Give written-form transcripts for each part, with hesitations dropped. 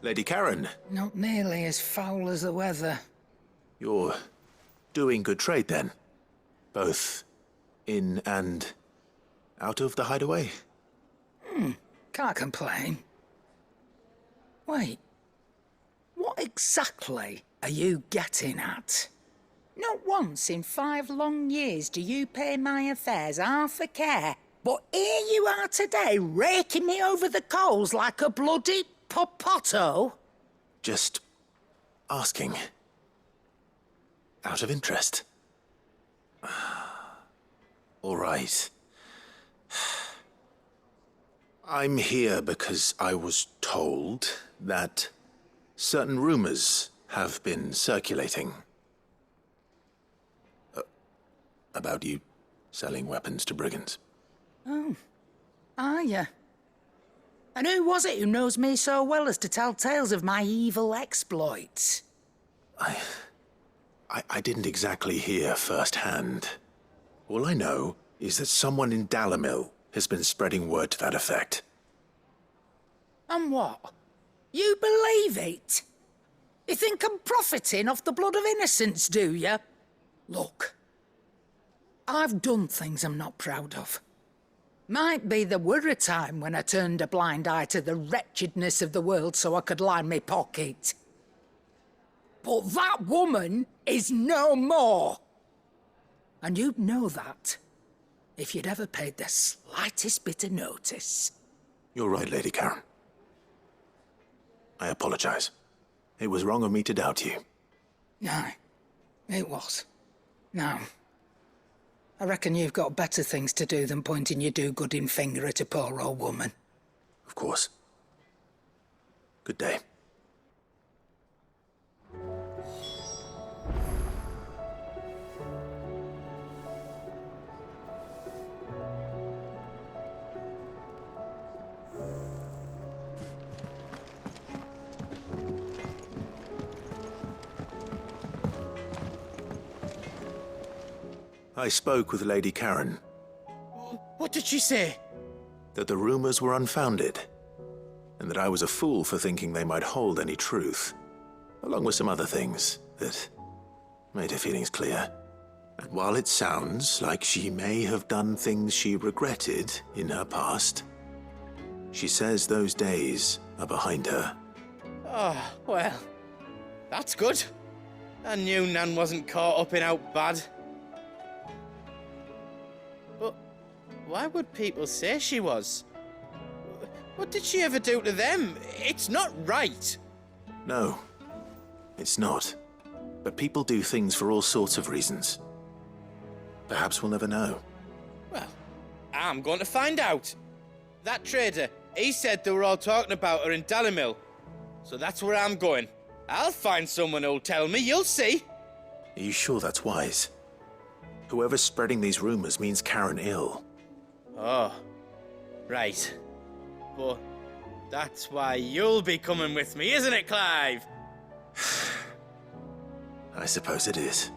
Lady Karen. Not nearly as foul as the weather. You're doing good trade, then? Both in and out of the hideaway? Can't complain. Wait. What exactly are you getting at? Not once in 5 long years do you pay my affairs half a care, but here you are today, raking me over the coals like a bloody popoto? Just asking. Out of interest. All right. I'm here because I was told that certain rumors have been circulating. About you selling weapons to brigands. Oh, are you? And who was it who knows me so well as to tell tales of my evil exploits? I didn't exactly hear firsthand. All I know is that someone in Dalamil has been spreading word to that effect. And what? You believe it? You think I'm profiting off the blood of innocents, do you? Look, I've done things I'm not proud of. Might be there were a time when I turned a blind eye to the wretchedness of the world so I could line my pocket. But that woman is no more. And you'd know that if you'd ever paid the slightest bit of notice. You're right, Lady Karen. I apologize. It was wrong of me to doubt you. No, it was. Now, I reckon you've got better things to do than pointing your do-gooding finger at a poor old woman. Of course. Good day. I spoke with Lady Karen. What did she say? That the rumors were unfounded, and that I was a fool for thinking they might hold any truth, along with some other things that made her feelings clear. And while it sounds like she may have done things she regretted in her past, she says those days are behind her. Oh, well, that's good. I knew Nan wasn't caught up in out bad. But why would people say she was? What did she ever do to them? It's not right. No, it's not. But people do things for all sorts of reasons. Perhaps we'll never know. Well, I'm going to find out. That trader, he said they were all talking about her in Dalamil. So that's where I'm going. I'll find someone who'll tell me, you'll see. Are you sure that's wise? Whoever's spreading these rumors means Karen ill. Oh, right. But that's why you'll be coming with me, isn't it, Clive? I suppose it is.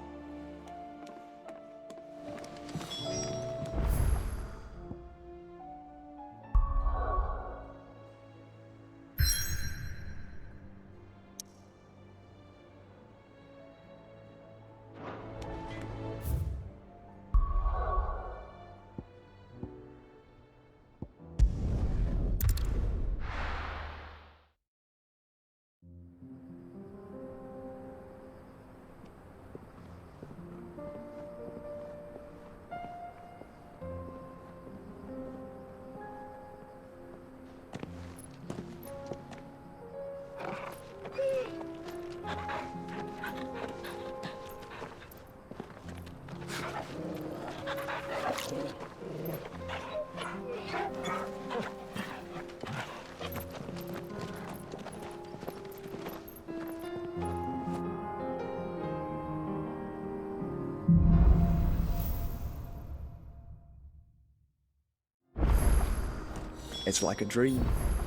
It's like a dream.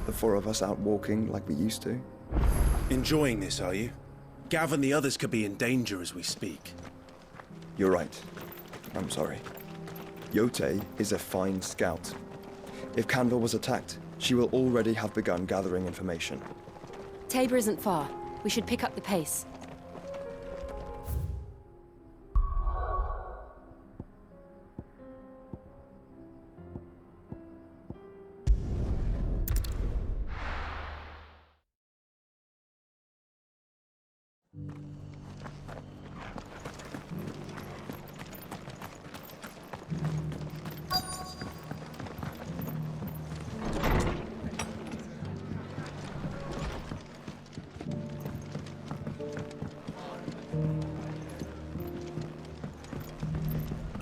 The 4 of us out walking like we used to. Enjoying this, are you? Gav and the others could be in danger as we speak. You're right. I'm sorry. Yote is a fine scout. If Canville was attacked, she will already have begun gathering information. Tabor isn't far. We should pick up the pace.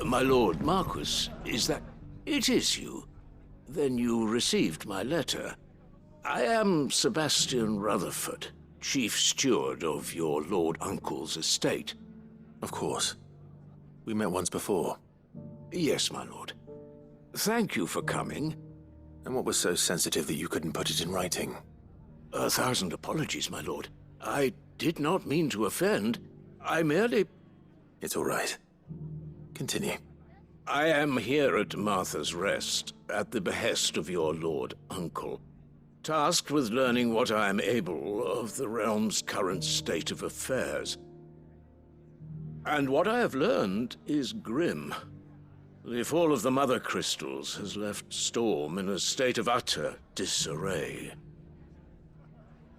My lord Marquis, is that... It is you. Then you received my letter. I am Sebastian Rutherford, chief steward of your lord uncle's estate. Of course. We met once before. Yes, my lord. Thank you for coming. And what was so sensitive that you couldn't put it in writing? 1,000 apologies, my lord. I did not mean to offend. I merely... It's all right. Continue. I am here at Martha's Rest, at the behest of your lord uncle, tasked with learning what I am able of the realm's current state of affairs. And what I have learned is grim. The fall of the Mother Crystals has left Storm in a state of utter disarray.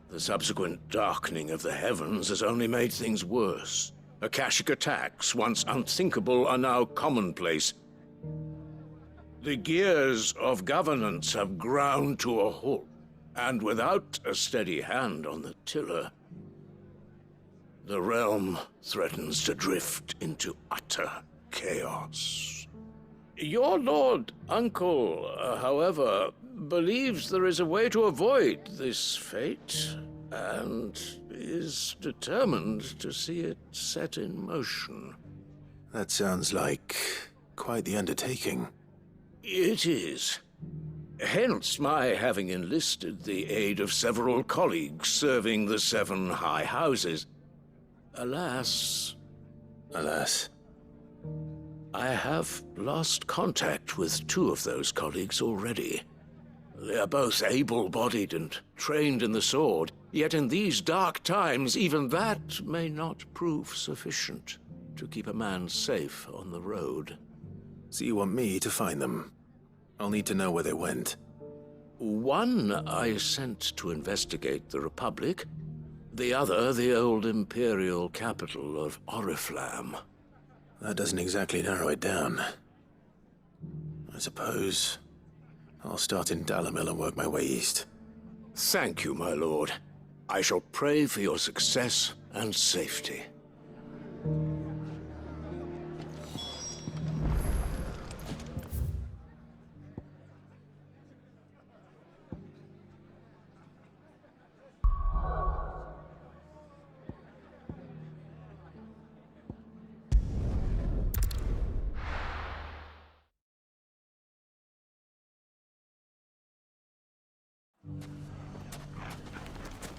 The subsequent darkening of the heavens has only made things worse. Akashic attacks, once unthinkable, are now commonplace. The gears of governance have ground to a halt, and without a steady hand on the tiller, the realm threatens to drift into utter chaos. Your lord uncle, however, believes there is a way to avoid this fate, and is determined to see it set in motion. That sounds like quite the undertaking. It is. Hence my having enlisted the aid of several colleagues serving the 7 high houses. Alas, I have lost contact with 2 of those colleagues already. They are both able-bodied and trained in the sword, yet in these dark times, even that may not prove sufficient to keep a man safe on the road. So you want me to find them? I'll need to know where they went. One I sent to investigate the Republic, the other the old Imperial capital of Oriflamme. That doesn't exactly narrow it down. I suppose I'll start in Dalamil and work my way east. Thank you, my lord. I shall pray for your success and safety.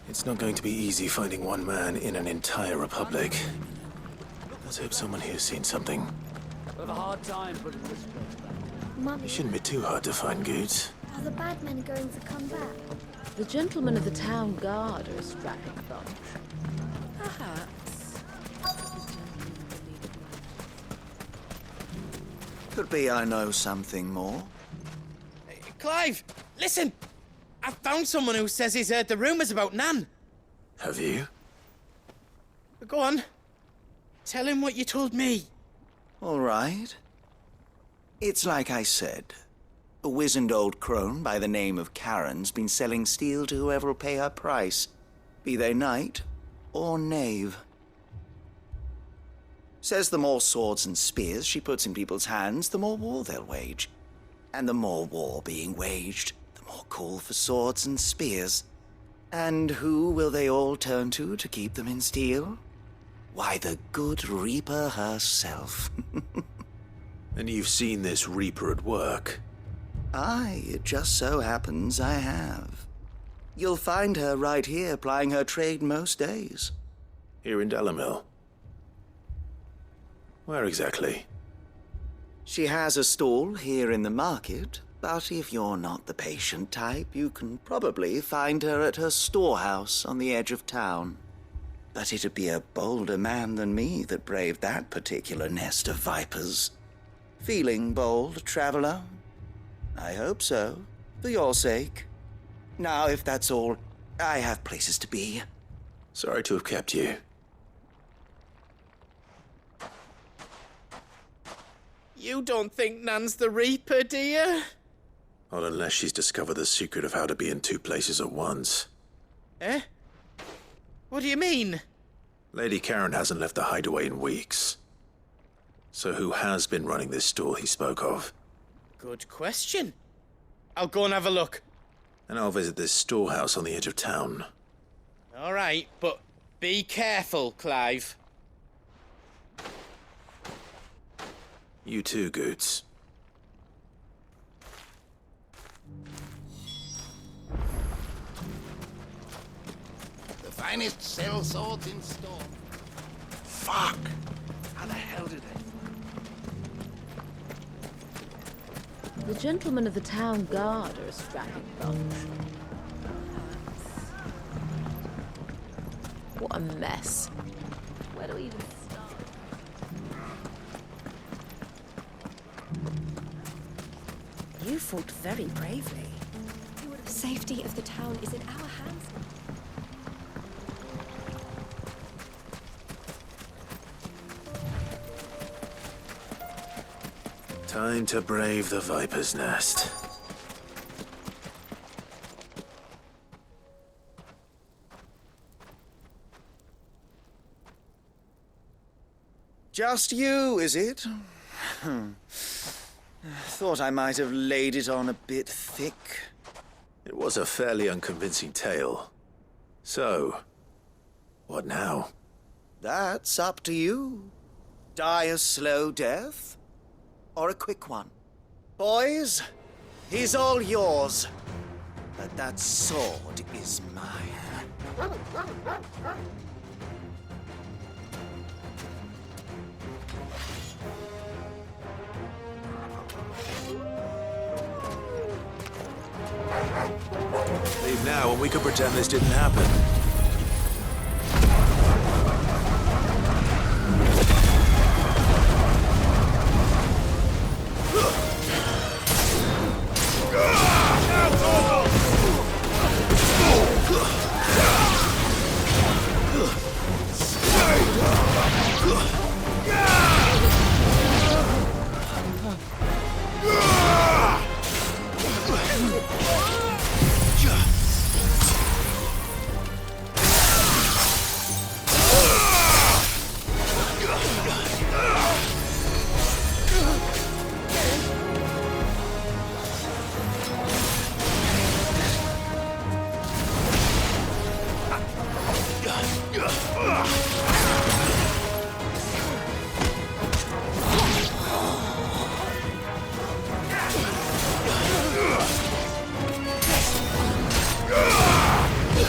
It's not going to be easy finding one man in an entire republic. Let's hope someone here's seen something. We have a hard time putting this place back. It shouldn't be too hard to find goods. Are the bad men going to come back? The gentlemen of the town guard are a strapping bunch. Perhaps. Could be I know something more. Clive, listen! I found someone who says he's heard the rumors about Nan. Have you? Go on. Tell him what you told me. All right. It's like I said. A wizened old crone by the name of Karen's been selling steel to whoever'll pay her price, be they knight or knave. Says the more swords and spears she puts in people's hands, the more war they'll wage. And the more war being waged, the more call for swords and spears. And who will they all turn to keep them in steel? Why, the good Reaper herself. And you've seen this Reaper at work? Aye, it just so happens I have. You'll find her right here plying her trade most days. Here in Dalamil? Where exactly? She has a stall here in the market, But if you're not the patient type, you can probably find her at her storehouse on the edge of town. But it'd be a bolder man than me that braved that particular nest of vipers. Feeling bold, traveler? I hope so, for your sake. Now, if that's all, I have places to be. Sorry to have kept you. You don't think Nan's the Reaper, do you? Not unless she's discovered the secret of how to be in two places at once. Eh? What do you mean? Lady Karen hasn't left the hideaway in weeks. So who has been running this store he spoke of? Good question. I'll go and have a look. And I'll visit this storehouse on the edge of town. All right, but be careful, Clive. You too, Goots. The finest cell swords in store. Fuck! How the hell did they... The gentlemen of the town guard are a strapping bunch. What a mess. Where do we even start? You fought very bravely. The safety of the town is in our hands. Time to brave the Viper's Nest. Just you, is it? Thought I might have laid it on a bit thick. It was a fairly unconvincing tale. So, what now? That's up to you. Die a slow death, or a quick one. Boys, he's all yours. But that sword is mine. Leave now and we could pretend this didn't happen.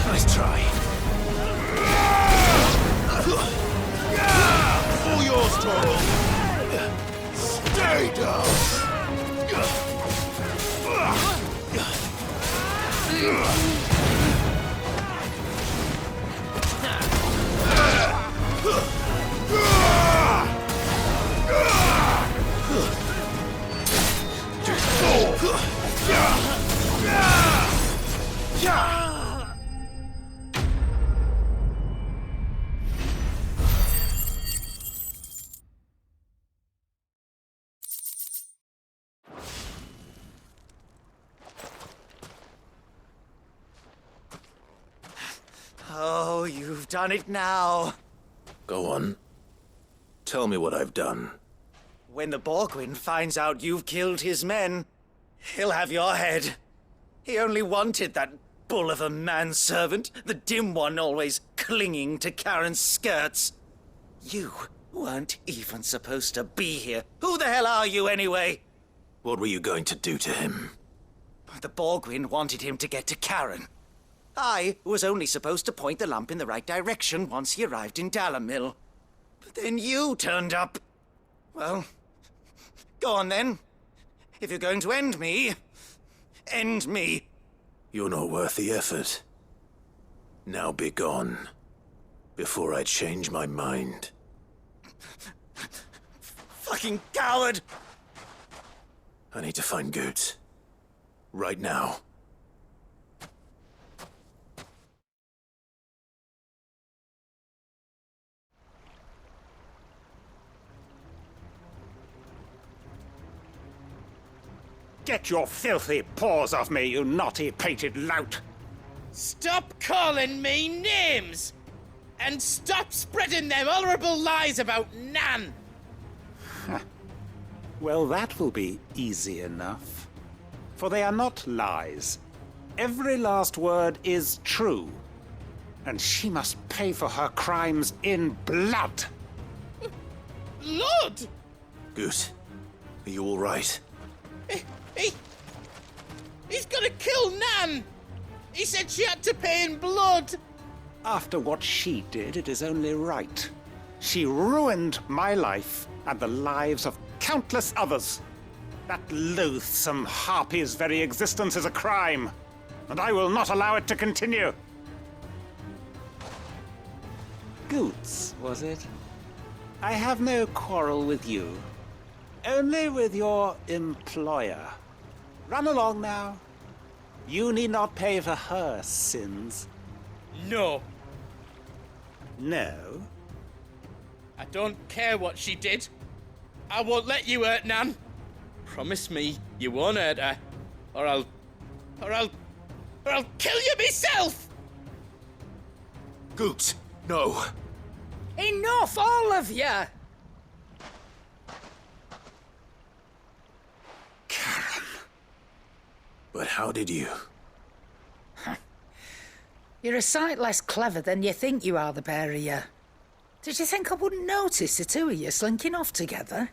Nice try. All yours, Toro. Stay down. Oh, you've done it now. Go on. Tell me what I've done. When the Borgwyn finds out you've killed his men, he'll have your head. He only wanted that bull of a manservant, the dim one always clinging to Karen's skirts. You weren't even supposed to be here. Who the hell are you, anyway? What were you going to do to him? The Borgwyn wanted him to get to Karen. I was only supposed to point the lamp in the right direction once he arrived in Dalamil. But then you turned up. Well, go on then. If you're going to end me, End me! You're not worth the effort. Now be gone, before I change my mind. Fucking coward! I need to find Goots. Right now. Get your filthy paws off me, you naughty-pated lout! Stop calling me names! And stop spreading them horrible lies about Nan! Well, that will be easy enough. For they are not lies. Every last word is true. And she must pay for her crimes in blood. Lord! Goot, are you all right? He's gonna kill Nan! He said she had to pay in blood! After what she did, it is only right. She ruined my life and the lives of countless others. That loathsome harpy's very existence is a crime, and I will not allow it to continue. Goots, was it? I have no quarrel with you. Only with your employer. Run along now. You need not pay for her sins. No. No? I don't care what she did. I won't let you hurt Nan. Promise me you won't hurt her, or I'll kill you myself! Goot, no. Enough, all of you! Karen. But how did you? You're a sight less clever than you think you are, the pair of you. Did you think I wouldn't notice the two of you slinking off together?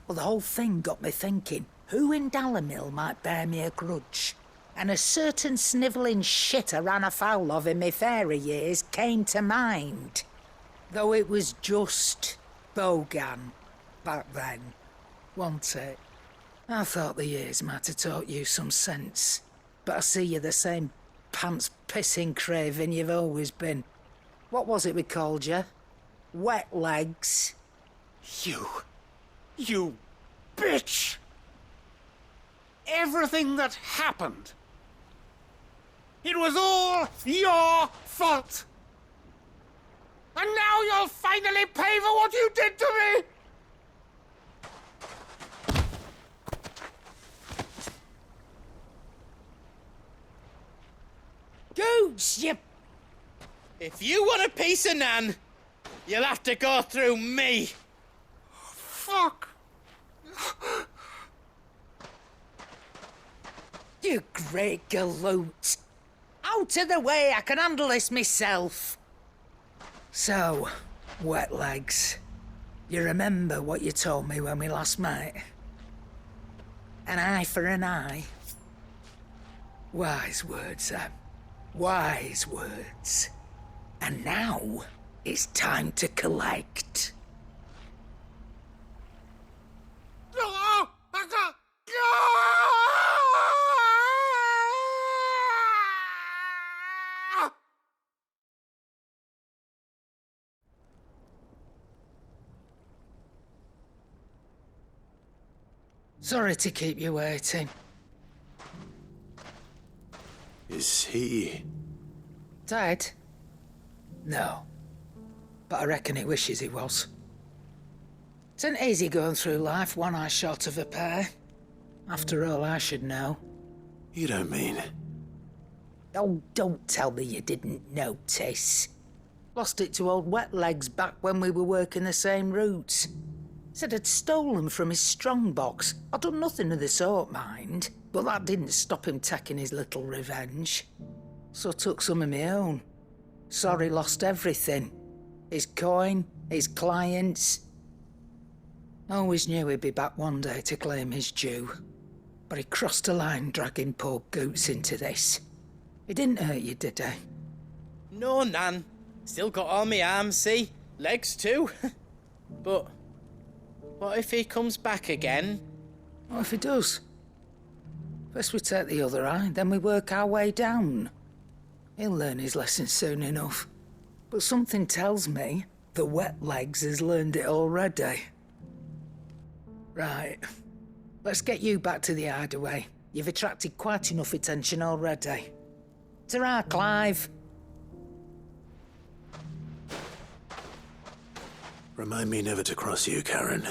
Well, the whole thing got me thinking, who in Dalimil might bear me a grudge? And a certain snivelling shit I ran afoul of in my fairy years came to mind. Though it was just Bogan back then, wasn't it? I thought the years might have taught you some sense, but I see you're the same pants-pissing craven you've always been. What was it we called you? Wet legs? You bitch! Everything that happened, it was all your fault! And now you'll finally pay for what you did to me! Goots, you... If you want a piece of Nan, you'll have to go through me. Fuck! You great galoot. Out of the way, I can handle this myself. So, wet legs, you remember what you told me when we last met? An eye for an eye. Wise words, Sam. Wise words. And now, it's time to collect. Sorry to keep you waiting. Is he... Dead? No. But I reckon he wishes he was. It ain't easy going through life one eye short of a pair. After all, I should know. You don't mean... Oh, don't tell me you didn't notice. Lost it to old Wet Legs back when we were working the same routes. Said I'd stolen from his strongbox. I'd done nothing of the sort, mind. But that didn't stop him taking his little revenge. So I took some of my own. Sorry, lost everything. His coin, his clients. Always knew he'd be back one day to claim his due. But he crossed a line dragging poor Goots into this. He didn't hurt you, did he? No, Nan. Still got all my arms, see? Legs too. But what if he comes back again? What if he does? First we take the other eye, then we work our way down. He'll learn his lesson soon enough. But something tells me the wet legs has learned it already. Right. Let's get you back to the hideaway. You've attracted quite enough attention already. Ta-ra, Clive. Remind me never to cross you, Karen.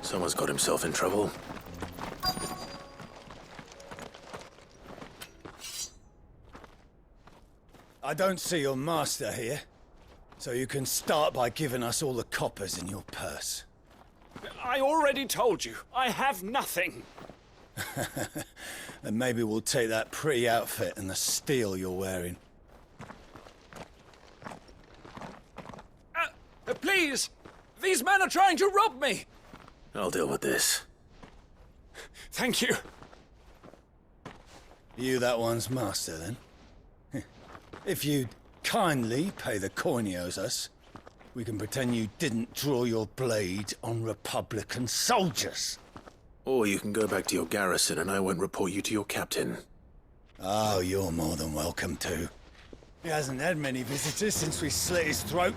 Someone's got himself in trouble. I don't see your master here, so you can start by giving us all the coppers in your purse. I already told you, I have nothing. And maybe we'll take that pretty outfit and the steel you're wearing. Please! These men are trying to rob me! I'll deal with this. Thank you. You that one's master, then? If you'd kindly pay the coin he owes us, we can pretend you didn't draw your blade on Republican soldiers. Or you can go back to your garrison and I won't report you to your captain. Oh, you're more than welcome to. He hasn't had many visitors since we slit his throat.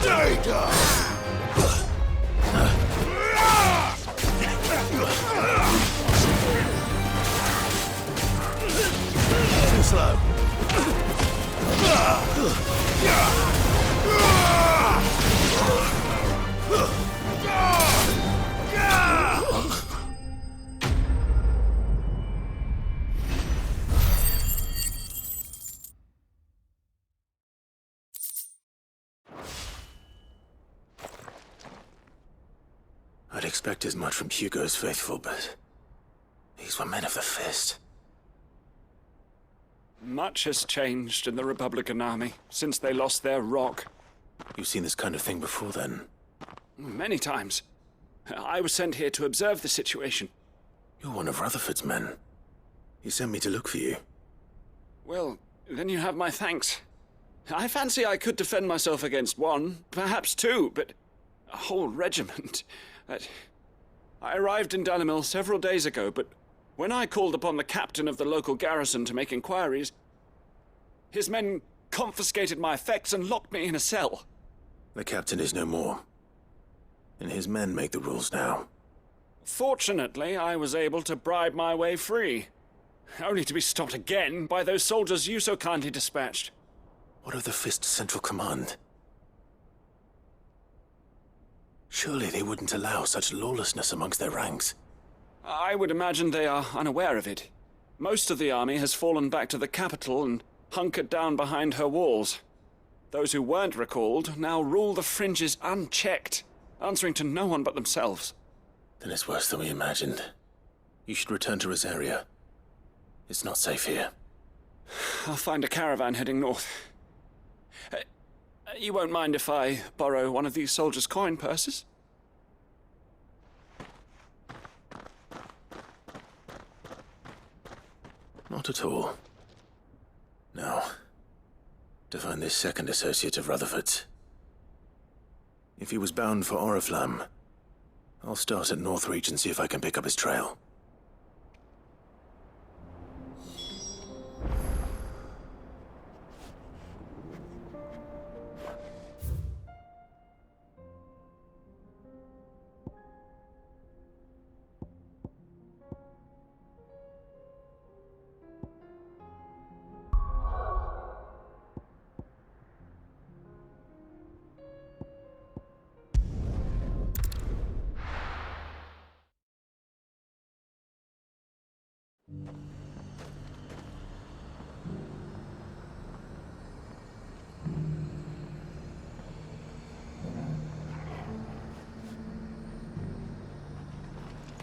Stay down! Too slow. I'd expect as much from Hugo's faithful, but these were men of the fist. Much has changed in the Republican army since they lost their rock. You've seen this kind of thing before, then? Many times. I was sent here to observe the situation. You're one of Rutherford's men. He sent me to look for you. Well, then you have my thanks. I fancy I could defend myself against one, perhaps two, but a whole regiment. I arrived in Dalimil several days ago, but when I called upon the captain of the local garrison to make inquiries, his men confiscated my effects and locked me in a cell. The captain is no more, and his men make the rules now. Fortunately, I was able to bribe my way free, only to be stopped again by those soldiers you so kindly dispatched. What of the Fist's Central Command? Surely they wouldn't allow such lawlessness amongst their ranks. I would imagine they are unaware of it. Most of the army has fallen back to the capital and hunkered down behind her walls. Those who weren't recalled now rule the fringes unchecked, answering to no one but themselves. Then it's worse than we imagined. You should return to Rosaria. It's not safe here. I'll find a caravan heading north. You won't mind if I borrow one of these soldiers' coin purses? Not at all. Now, to find this second associate of Rutherford's. If he was bound for Oriflamme, I'll start at Northreach and see if I can pick up his trail.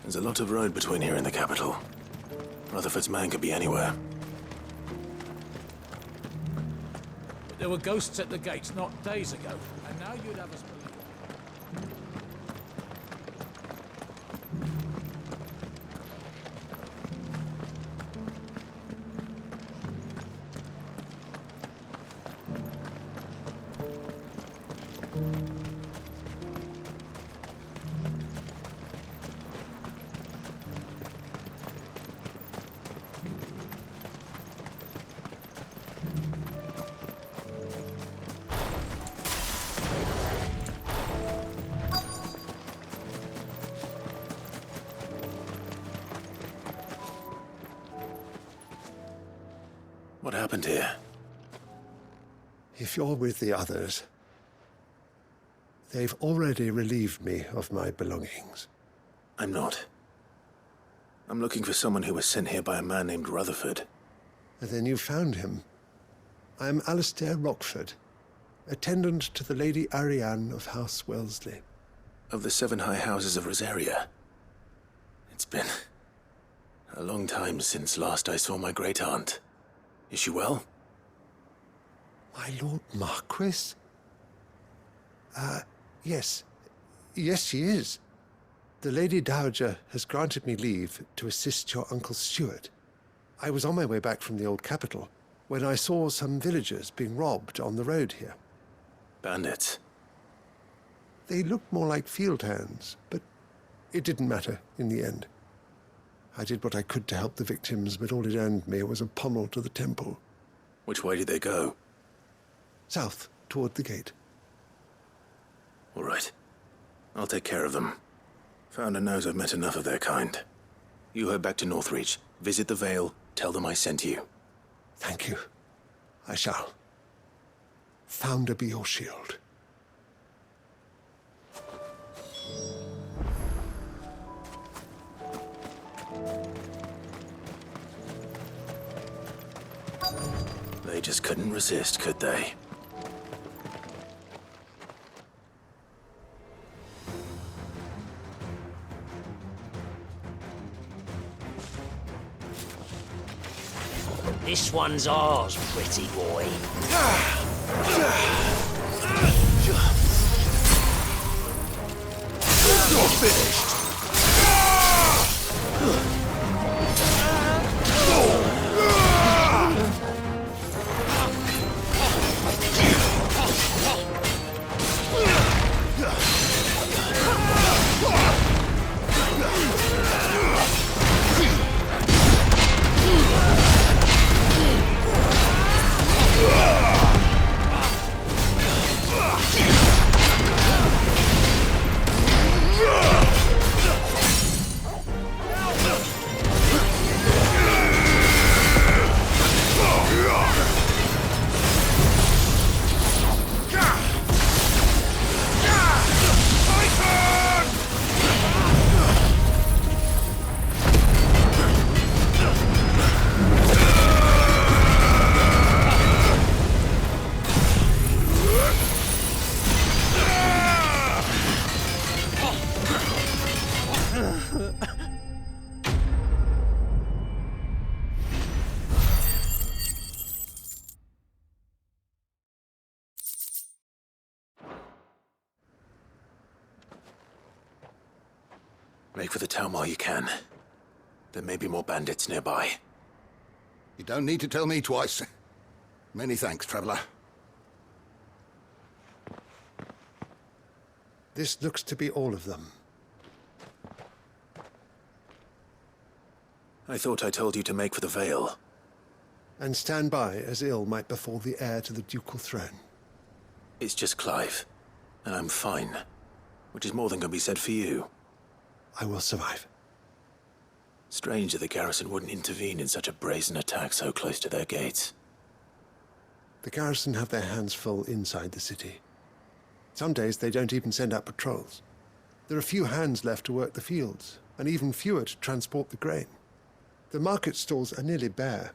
There's a lot of road between here and the capital. Rutherford's man could be anywhere. There were ghosts at the gates not days ago, and now you'd have us believe. What happened here? If you're with the others, they've already relieved me of my belongings. I'm not. I'm looking for someone who was sent here by a man named Rutherford. And then you found him. I am Alistair Rockford, attendant to the Lady Ariane of House Wellesley. Of the 7 high houses of Rosaria. It's been a long time since last I saw my great-aunt. Is she well? My Lord Marquis? Yes. Yes, she is. The Lady Dowager has granted me leave to assist your Uncle Stuart. I was on my way back from the old capital when I saw some villagers being robbed on the road here. Bandits? They looked more like field hands, but it didn't matter in the end. I did what I could to help the victims, but all it earned me was a pommel to the temple. Which way did they go? South, toward the gate. All right. I'll take care of them. Founder knows I've met enough of their kind. You head back to Northreach, visit the Vale, tell them I sent you. Thank you. I shall. Founder be your shield. They just couldn't resist, could they? This one's ours, pretty boy. You're finished! Make for the town while you can. There may be more bandits nearby. You don't need to tell me twice. Many thanks, traveler. This looks to be all of them. I thought I told you to make for the Vale. And stand by as ill might befall the heir to the ducal throne. It's just Clive, and I'm fine. Which is more than can be said for you. I will survive. Strange that the garrison wouldn't intervene in such a brazen attack so close to their gates. The garrison have their hands full inside the city. Some days they don't even send out patrols. There are few hands left to work the fields, and even fewer to transport the grain. The market stalls are nearly bare,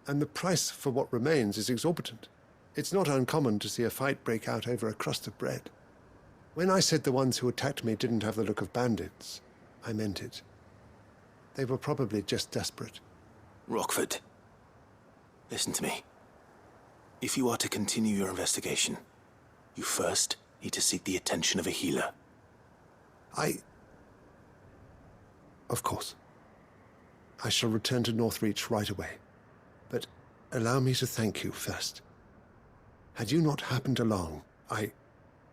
and the price for what remains is exorbitant. It's not uncommon to see a fight break out over a crust of bread. When I said the ones who attacked me didn't have the look of bandits, I meant it. They were probably just desperate. Rockford, listen to me. If you are to continue your investigation, you first need to seek the attention of a healer. Of course. I shall return to Northreach right away. But allow me to thank you first. Had you not happened along,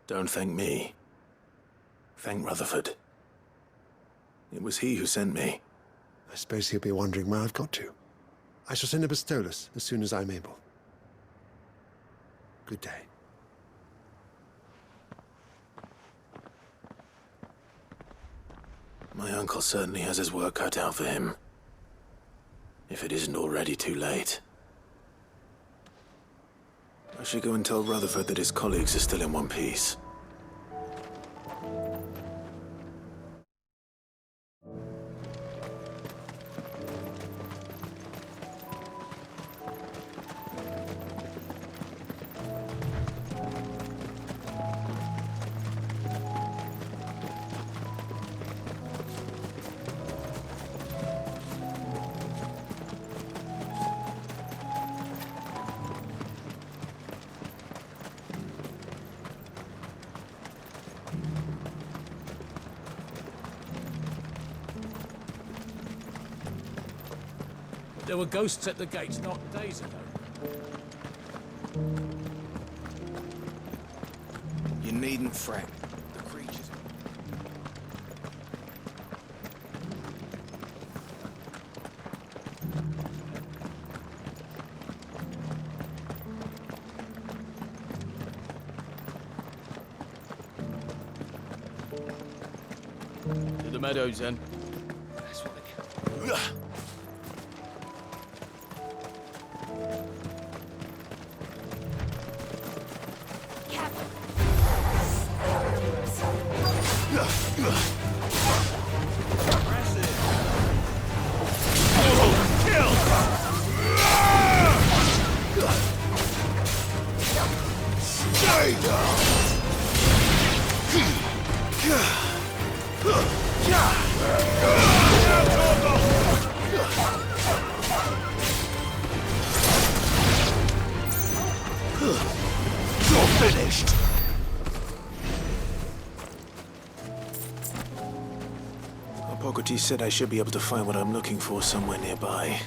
Don't thank me. Thank Rutherford. It was he who sent me. I suppose he'll be wondering where I've got to. I shall send a Bistolus as soon as I'm able. Good day. My uncle certainly has his work cut out for him. If it isn't already too late. I should go and tell Rutherford that his colleagues are still in one piece. There were ghosts at the gates not days ago. You needn't fret. The creatures... To the meadows, then. That's what they... You're finished! Hippocrates said I should be able to find what I'm looking for somewhere nearby.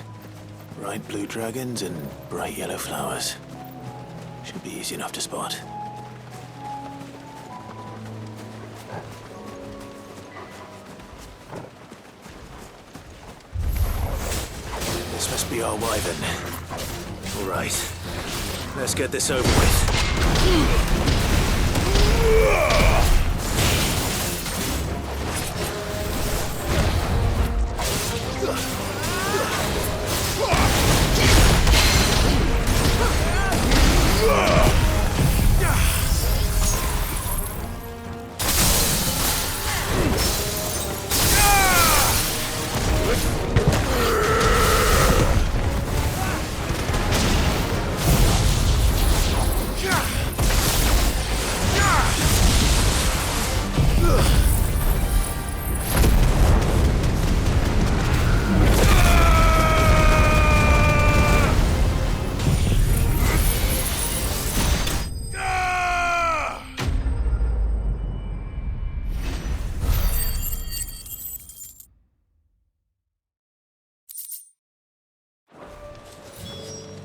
Bright blue dragons and bright yellow flowers. Should be easy enough to spot. This must be our wyvern. All right. Let's get this over with.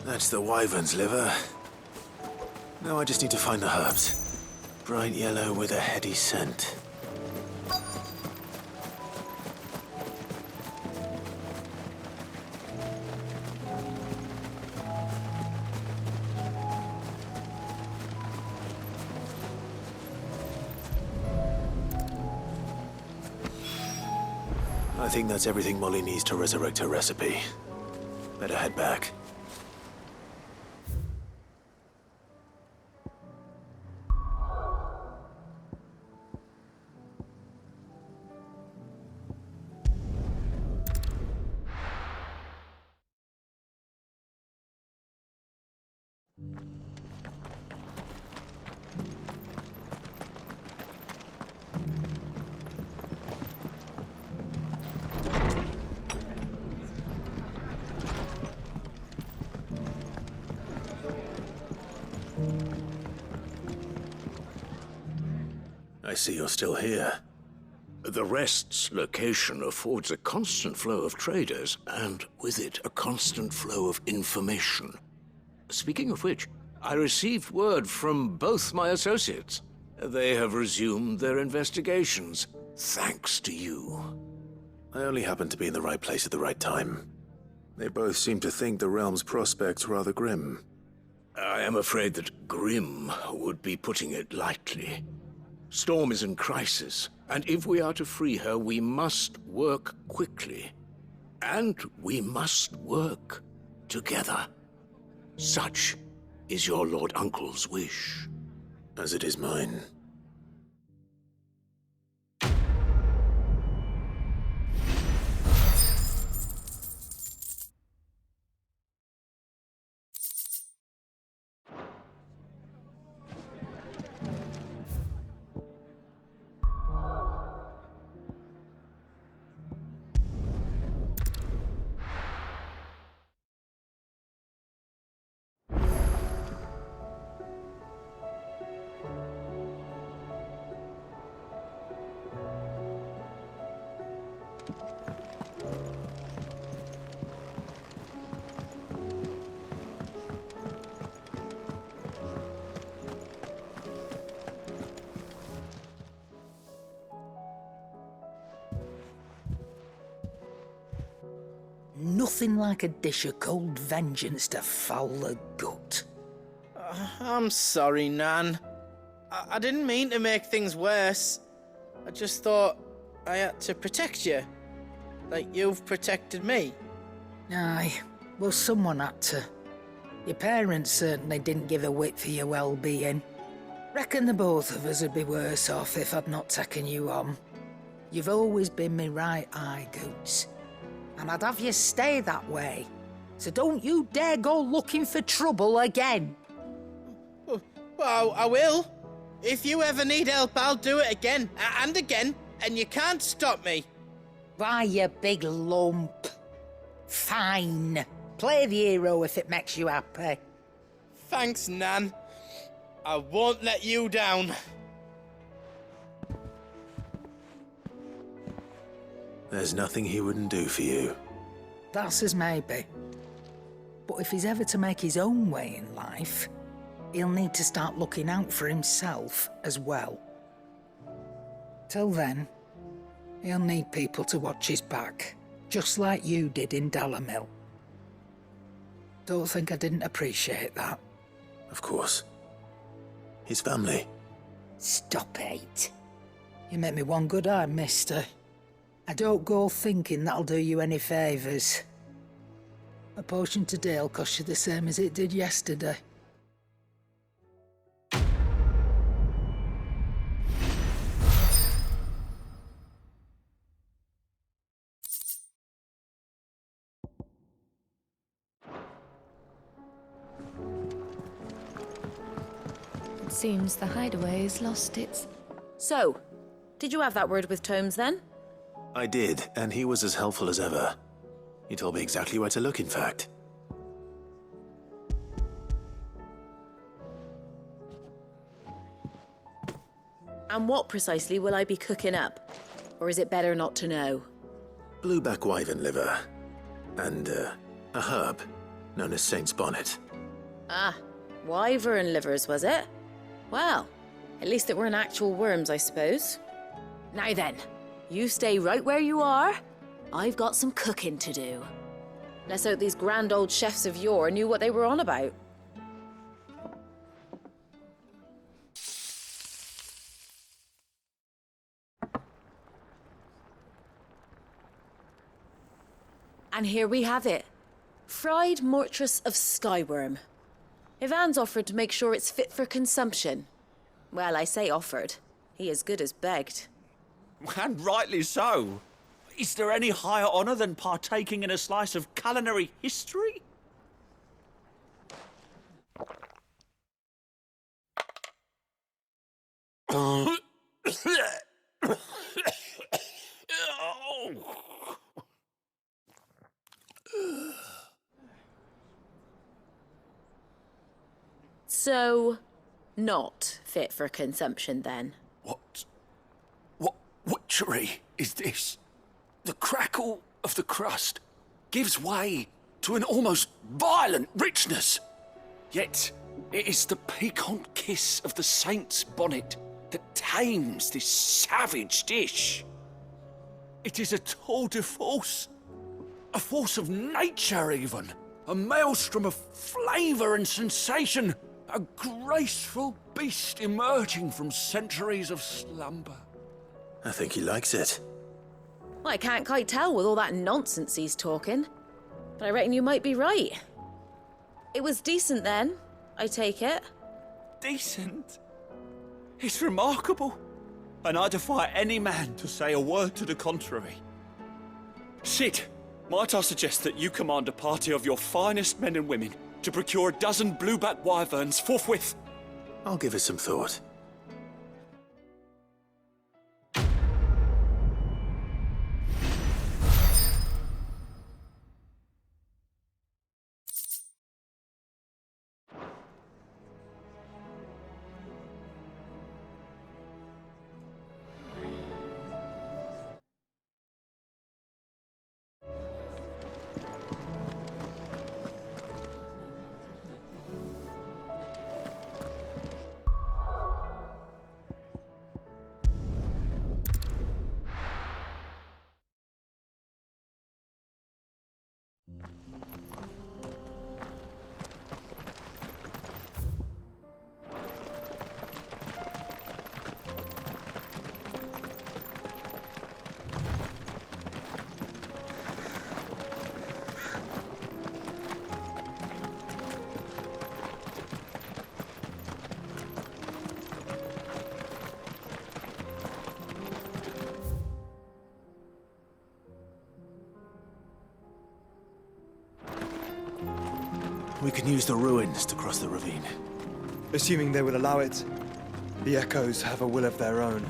That's the wyvern's liver. Now I just need to find the herbs. Bright yellow with a heady scent. I think that's everything Molly needs to resurrect her recipe. Better head back. I see you're still here. The Rest's location affords a constant flow of traders, and with it, a constant flow of information. Speaking of which, I received word from both my associates. They have resumed their investigations, thanks to you. I only happened to be in the right place at the right time. They both seem to think the realm's prospects rather grim. I am afraid that grim would be putting it lightly. Storm is in crisis, and if we are to free her, we must work quickly. And we must work together. Such is your Lord Uncle's wish. As it is mine. Nothing like a dish of cold vengeance to foul the gut. I'm sorry, Nan. I didn't mean to make things worse. I just thought I had to protect you. Like you've protected me. Aye, well, someone had to. Your parents certainly didn't give a whit for your well-being. Reckon the both of us would be worse off if I'd not taken you on. You've always been me right eye, Goots. And I'd have you stay that way. So don't you dare go looking for trouble again. Well, I will. If you ever need help, I'll do it again and again, and you can't stop me. Why, you big lump. Fine. Play the hero if it makes you happy. Thanks, Nan. I won't let you down. There's nothing he wouldn't do for you. That's as maybe. But if he's ever to make his own way in life, he'll need to start looking out for himself as well. Till then, he'll need people to watch his back, just like you did in Dalamil. Don't think I didn't appreciate that. Of course. His family. Stop it. You make me one good eye, mister. I don't go thinking that'll do you any favours. A potion today'll cost you the same as it did yesterday. It seems the hideaway's lost its... So, did you have that word with Tomes then? I did, and he was as helpful as ever. He told me exactly where to look, in fact. And what precisely will I be cooking up? Or is it better not to know? Blueback wyvern liver. And, a herb known as Saint's Bonnet. Ah, wyvern livers, was it? Well, at least it weren't actual worms, I suppose. Now then, you stay right where you are. I've got some cooking to do. Let's hope these grand old chefs of yore knew what they were on about. And here we have it. Fried mortress of skyworm. Ivan's offered to make sure it's fit for consumption. Well, I say offered. He as good as begged. And rightly so. Is there any higher honour than partaking in a slice of culinary history? So, not fit for consumption then? What witchery is this? The crackle of the crust gives way to an almost violent richness. Yet, it is the piquant kiss of the saint's bonnet that tames this savage dish. It is a tour de force, a force of nature even, a maelstrom of flavour and sensation, a graceful beast emerging from centuries of slumber. I think he likes it. Well, I can't quite tell with all that nonsense he's talking, but I reckon you might be right. It was decent then, I take it. Decent? It's remarkable, and I defy any man to say a word to the contrary. Sid, might I suggest that you command a party of your finest men and women to procure a dozen blueback wyverns forthwith? I'll give it some thought. We can use the ruins to cross the ravine. Assuming they will allow it, the echoes have a will of their own.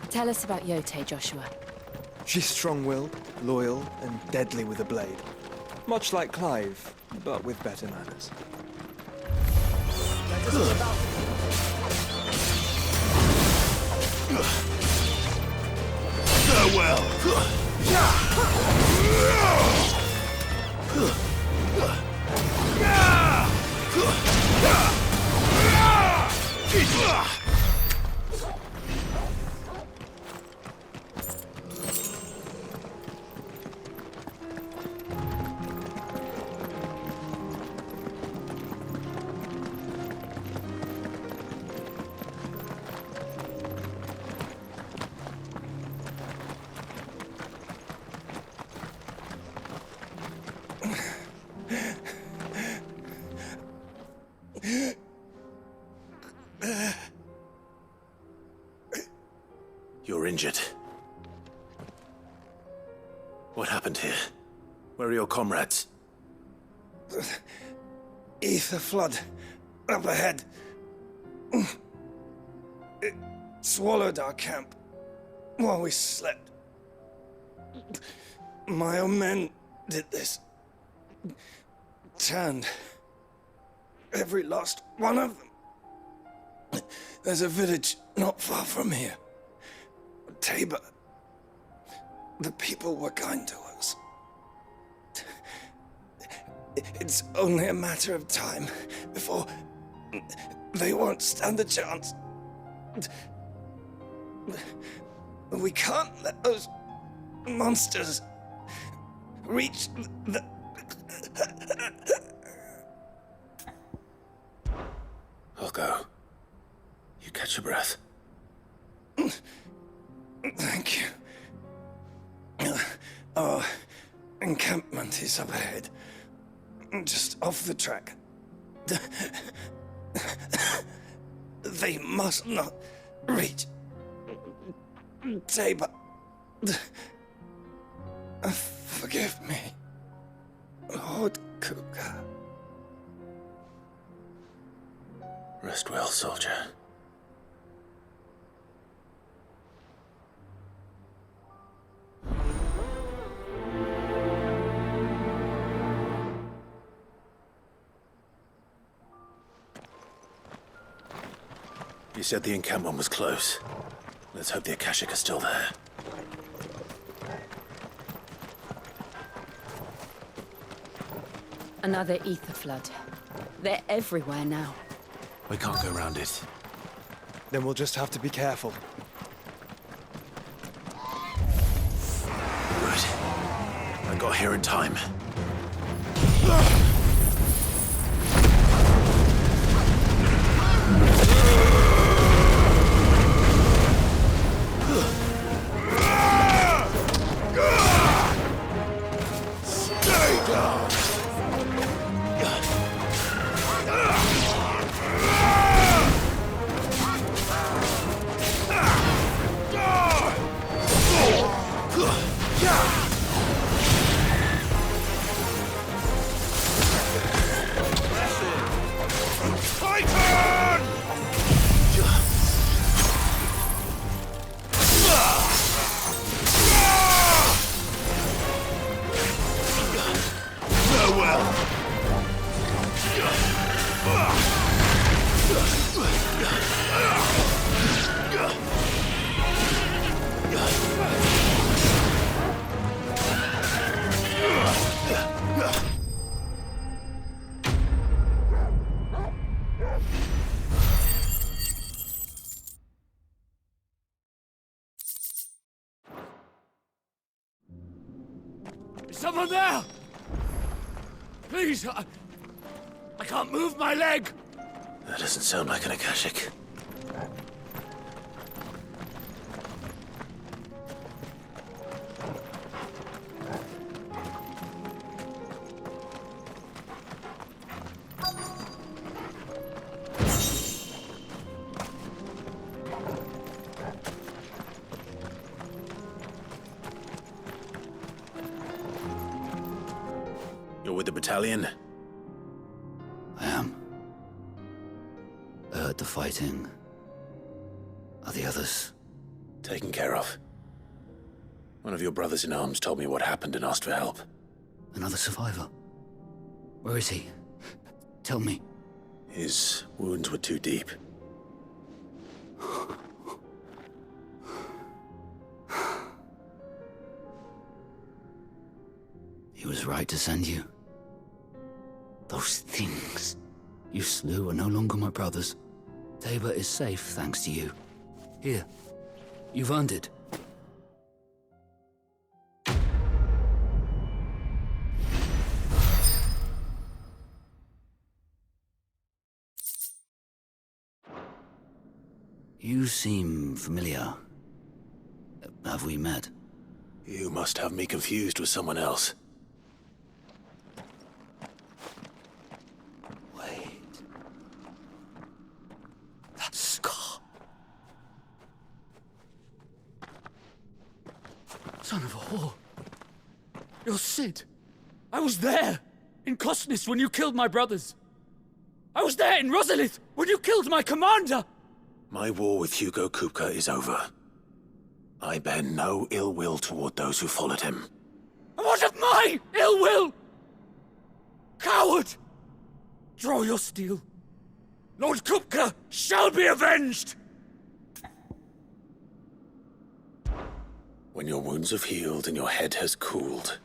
Tell us about Yote, Joshua. She's strong-willed, loyal, and deadly with a blade. Much like Clive, but with better manners. Farewell! You're injured. What happened here? Where are your comrades? Ether flood. Up ahead. It swallowed our camp while we slept. My own men did this. Turned every last one of them. There's a village not far from here. Tabor. The people were kind to us. It's only a matter of time before they won't stand a chance. We can't let those monsters reach the... I'll go. You catch your breath. Thank you. Our encampment is up ahead. Just off the track. They must not reach Tabor. Forgive me, Lord Cougar. Rest well, soldier. You said the encampment was close. Let's hope the Akashic are still there. Another ether flood. They're everywhere now. We can't go around it. Then we'll just have to be careful. Good. I got here in time. Stay down! Is someone there? Please, I can't move my leg. That doesn't sound like an Akashic. You're with the battalion? I am. I heard the fighting. Are the others? Taken care of. One of your brothers in arms told me what happened and asked for help. Another survivor? Where is he? Tell me. His wounds were too deep. He was right to send you. Those things you slew are no longer my brothers. Tabor is safe thanks to you. Here, you've earned it. You seem familiar. Have we met? You must have me confused with someone else. That scar. Son of a whore. You're Sid. I was there, in Costness, when you killed my brothers. I was there in Rosalith, when you killed my commander! My war with Hugo Kupka is over. I bear no ill will toward those who followed him. And what of my ill will? Coward! Draw your steel. Lord Kupka shall be avenged! When your wounds have healed and your head has cooled,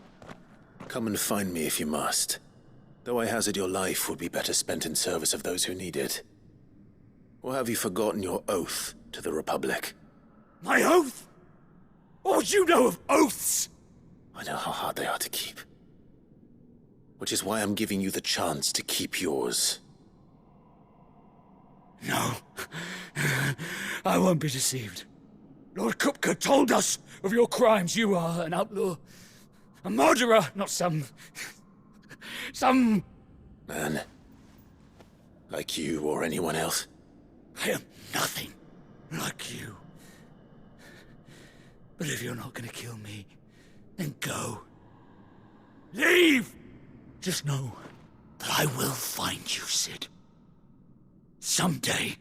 come and find me if you must. Though I hazard your life would be better spent in service of those who need it. Or have you forgotten your oath to the Republic? My oath? What would you know of oaths? I know how hard they are to keep. Which is why I'm giving you the chance to keep yours. No. I won't be deceived. Lord Kupka told us of your crimes. You are an outlaw. A murderer, not some Man. Like you or anyone else. I am nothing like you. But if you're not gonna kill me, then go. Leave! Just know that I will find you, Sid. Someday.